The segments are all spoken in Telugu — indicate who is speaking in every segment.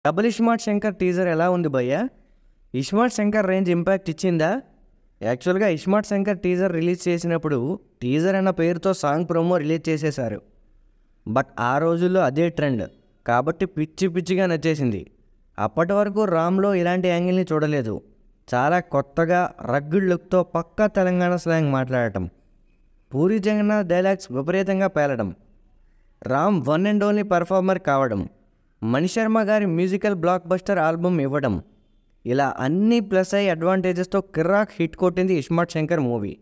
Speaker 1: డబుల్ ఇస్మార్ట్ శంకర్ టీజర్ ఎలా ఉంది భయ్యా? ఇస్మార్ట్ శంకర్ రేంజ్ ఇంపాక్ట్ ఇచ్చిందా? యాక్చువల్గా ఇస్మార్ట్ శంకర్ టీజర్ రిలీజ్ చేసినప్పుడు టీజర్ అన్న పేరుతో సాంగ్ ప్రోమో రిలీజ్ చేసేశారు. బట్ ఆ రోజుల్లో అదే ట్రెండ్ కాబట్టి పిచ్చి పిచ్చిగా నచ్చేసింది. అప్పటి వరకు రామ్లో ఇలాంటి యాంగిల్ని చూడలేదు. చాలా కొత్తగా రగ్గుడ్ లుక్తో పక్కా తెలంగాణ స్లాంగ్ మాట్లాడటం, పూరి జగన్నాథ్ డైలాగ్స్ విపరీతంగా పేలడం, Ram one and only performer కావడం, మణిశర్మ గారి మ్యూజికల్ బ్లాక్ బస్టర్ ఆల్బమ్ ఇవ్వడం, ఇలా అన్ని ప్లస్ అయ్యి అడ్వాంటేజెస్తో కిర్రాక్ హిట్ కొట్టింది ఇస్మార్ట్ శంకర్ మూవీ.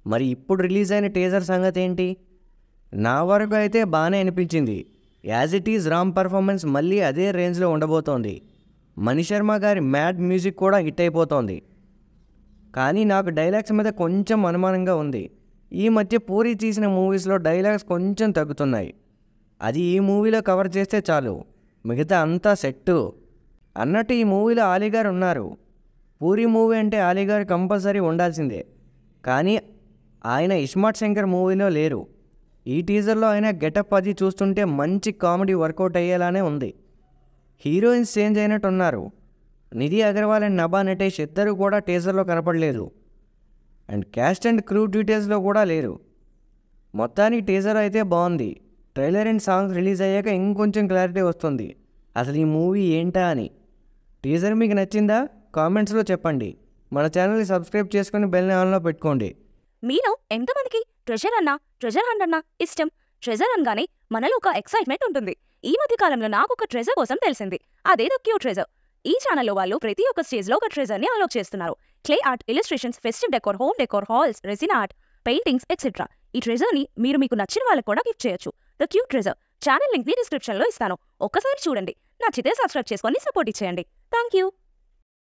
Speaker 1: మరి ఇప్పుడు రిలీజ్ అయిన టీజర్ సంగతి ఏంటి? నా వరకు అయితే బాగానే అనిపించింది. As it is Ram performance మళ్ళీ అదే రేంజ్లో ఉండబోతోంది. మణిశర్మ గారి మ్యాడ్ మ్యూజిక్ కూడా హిట్ అయిపోతోంది. కానీ నాకు డైలాగ్స్ మీద కొంచెం అనుమానంగా ఉంది. ఈ మధ్య పూరి తీసిన మూవీస్లో డైలాగ్స్ కొంచెం తగ్గుతున్నాయి. అది ఈ మూవీలో కవర్ చేస్తే చాలు, మిగతా అంతా సెట్టు అన్నట్టు ఈ మూవీలో ఆలీగారు ఉన్నారు. పూరి మూవీ అంటే ఆలీగారు కంపల్సరీ ఉండాల్సిందే. కానీ ఆయన ఇస్మార్ట్ శంకర్ మూవీలో లేరు. ఈ టీజర్లో ఆయన గెటప్ అది చూస్తుంటే మంచి కామెడీ వర్కౌట్ అయ్యేలానే ఉంది. హీరోయిన్స్ చేంజ్ అయినట్టు ఉన్నారు. నిధి అగర్వాల్ అండ్ నభా నటేష్ ఇద్దరు కూడా టీజర్లో కనపడలేదు. అండ్ క్యాస్ట్ అండ్ క్రూ డీటెయిల్స్లో కూడా లేరు. మొత్తానికి టీజర్ అయితే బాగుంది. ట్రైలర్ అండ్ సాంగ్స్ రిలీజ్ అయ్యాక ఇంకొంచెం క్లారిటీ వస్తుంది అసలు ఈ మూవీ ఏంటా అని. టీజర్ మీకు నచ్చిందా? కామెంట్స్లో చెప్పండి. మన ఛానల్ని సబ్స్క్రైబ్ చేసుకుని బెల్ని ఆన్లో పెట్టుకోండి.
Speaker 2: మీలో ఎంతమందికి ట్రెజర్ అన్నా, ట్రెజర్ హంట్ అన్నా ఇష్టం? ట్రెజర్ అనగానే మనలో ఒక ఎక్సైట్మెంట్ ఉంటుంది. ఈ మధ్య కాలంలో నాకు ఒక ట్రెజర్ కోసం తెలిసింది. అదేదో క్యూట్ ట్రెజర్. ఈ ఛానల్లో వాళ్ళు ప్రతి ఒక్క స్టేజ్లో ఒక ట్రెజర్ని అన్లాక్ చేస్తున్నారు. Clay art, illustrations, festive decor, home decor, halls, resin art, paintings etcetera. ఈ ట్రెజర్ని మీకు నచ్చిన వాళ్ళకు కూడా గిఫ్ట్ చేయొచ్చు. ద క్యూట్ ట్రెజర్ ఛానల్ లింక్ని డిస్క్రిప్షన్లో ఇస్తాను. ఒక్కసారి చూడండి. నచ్చితే సబ్స్క్రైబ్ చేసుకొని సపోర్ట్ ఇచ్చేయండి. Thank you.